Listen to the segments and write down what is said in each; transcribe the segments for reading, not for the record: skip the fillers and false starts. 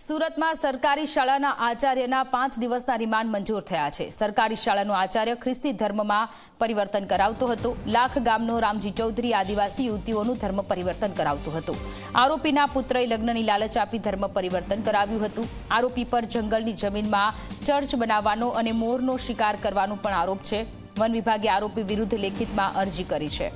સુરતમાં સરકારી શાળાના આચાર્યના 5 દિવસના રિમાન્ડ મંજૂર થયા છે। સરકારી શાળાનો આચાર્ય ખ્રિસ્તી ધર્મમાં પરિવર્તન કરાવતો હતો। લાખ ગામનો રામજી ચૌધરી આદિવાસી યુવતીઓનું ધર્મ પરિવર્તન કરાવતો હતો। આરોપીના પુત્રએ લગ્નની લાલચ આપી ધર્મ પરિવર્તન કરાવ્યું હતું। આરોપી પર જંગલની જમીનમાં ચર્ચ બનાવવાનો અને મોરનો શિકાર કરવાનો પણ આરોપ છે। વન વિભાગે આરોપી વિરુદ્ધ લેખિતમાં અરજી કરી છે।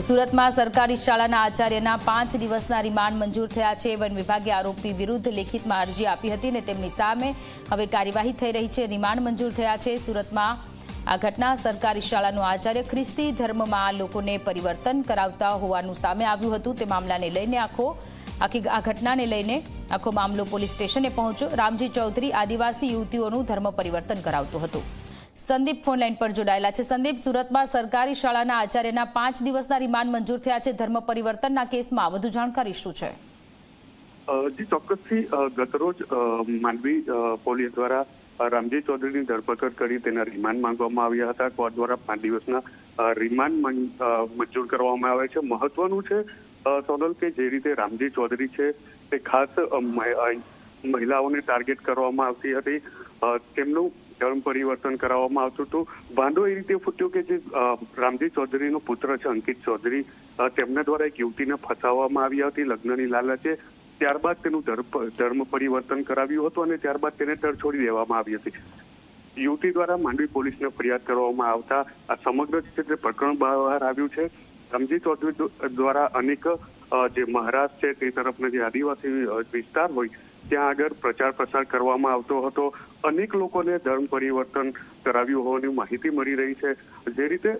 સુરતમાં સરકારી શાળાના આચાર્યના 5 દિવસના રિમાન્ડ મંજૂર થયા છે। વન વિભાગે આરોપી વિરુદ્ધ લેખિતમાં અરજી આપી હતી અને તેમની સામે હવે કાર્યવાહી થઈ રહી છે। રિમાન્ડ મંજૂર થયા છે। સુરતમાં આ ઘટના સરકારી શાળાનો આચાર્ય ખ્રિસ્તી ધર્મમાં લોકોને પરિવર્તન કરાવતા હોવાનું સામે આવ્યું હતું। તે મામલાને લઈને આ ઘટનાને લઈને આખો મામલો પોલીસ સ્ટેશને પહોંચ્યો। રામજી ચૌધરી આદિવાસી યુવતીઓનું ધર્મ પરિવર્તન કરાવતો હતો। સંદીપ ફોન લાઈન પર જોડાયેલા છે। સંદીપ, સુરતમાં સરકારી શાળાના આચાર્યના 5 દિવસના રિમાન્ડ મંજૂર થયા છે ધર્મ પરિવર્તનના કેસમાં, વધુ જાણકારી શું છે? જી ચોક્કસથી ગતરોજ માંડવી પોલીસ દ્વારા રામજી ચૌધરીની ધરપકડ કરી તેના રિમાન્ડ માંગવામાં આવ્યા હતા। કોર્ટ દ્વારા 5 દિવસના રિમાન્ડ મંજૂર કરવામાં આવ્યા છે। મહત્વનું છે સોનલ કે જે રીતે રામજી ચૌધરી છે તે ખાસ મહિલાઓને ટાર્ગેટ કરવામાં આવતી હતી। તેમનું ધર્મ પરિવર્તન કરાવવામાં આવતું હતું। ભાંડો એ રીતે ફૂટ્યો કે જે રામજી ચૌધરીનો પુત્ર છે અંકિત ચૌધરી, તેમના દ્વારા એક યુવતીને ફસાવવામાં આવી હતી લગ્નની લાલચે। ત્યારબાદ તેનું ધર્મ પરિવર્તન કરાવ્યું હતું અને ત્યારબાદ તેને તરછોડી દેવામાં આવી હતી। યુવતી દ્વારા માંડવી પોલીસને ફરિયાદ કરવામાં આવતા આ સમગ્ર જે પ્રકરણ બહાર આવ્યું છે। રામજી ચૌધરી દ્વારા અનેક જે મહારાષ્ટ્ર છે તે તરફના જે આદિવાસી વિસ્તાર હોય ત્યાં આગળ પ્રચાર પ્રસાર કરવામાં આવતો હતો। અનેક લોકોને ધર્મ પરિવર્તન કરાવ્યું હોવાની માહિતી મળી રહી છે। જે રીતે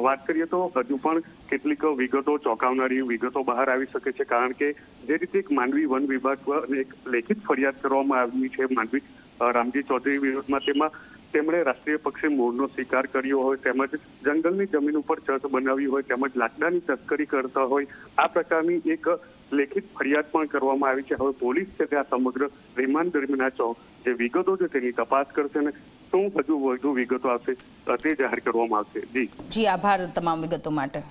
વાત કરીએ તો હજુ પણ કેટલીક વિગતો, ચોંકાવનારી વિગતો બહાર આવી શકે છે, કારણ કે જે રીતે એક માંડવી વન વિભાગ એક લેખિત ફરિયાદ કરવામાં આવી છે માંડવી રામજી ચૌધરી વિરુદ્ધમાં, તેમાં તેમણે રાષ્ટ્રીય પક્ષે મોરનો શિકાર કર્યો હોય, તેમજ જંગલની જમીન ઉપર ચર્ચ બનાવી હોય, તેમજ લાકડાની તસ્કરી કરતા હોય, આ પ્રકારની એક લેખિત ફરિયાદ પણ કરવામાં આવી છે। હવે પોલીસ છે તે આ સમગ્ર રિમાન્ડ દરમિયાન જે વિગતો છે તેની તપાસ કરશે અને શું હજુ વધુ વિગતો આવશે તે જાહેર કરવામાં આવશે। જી આભાર તમામ વિગતો માટે।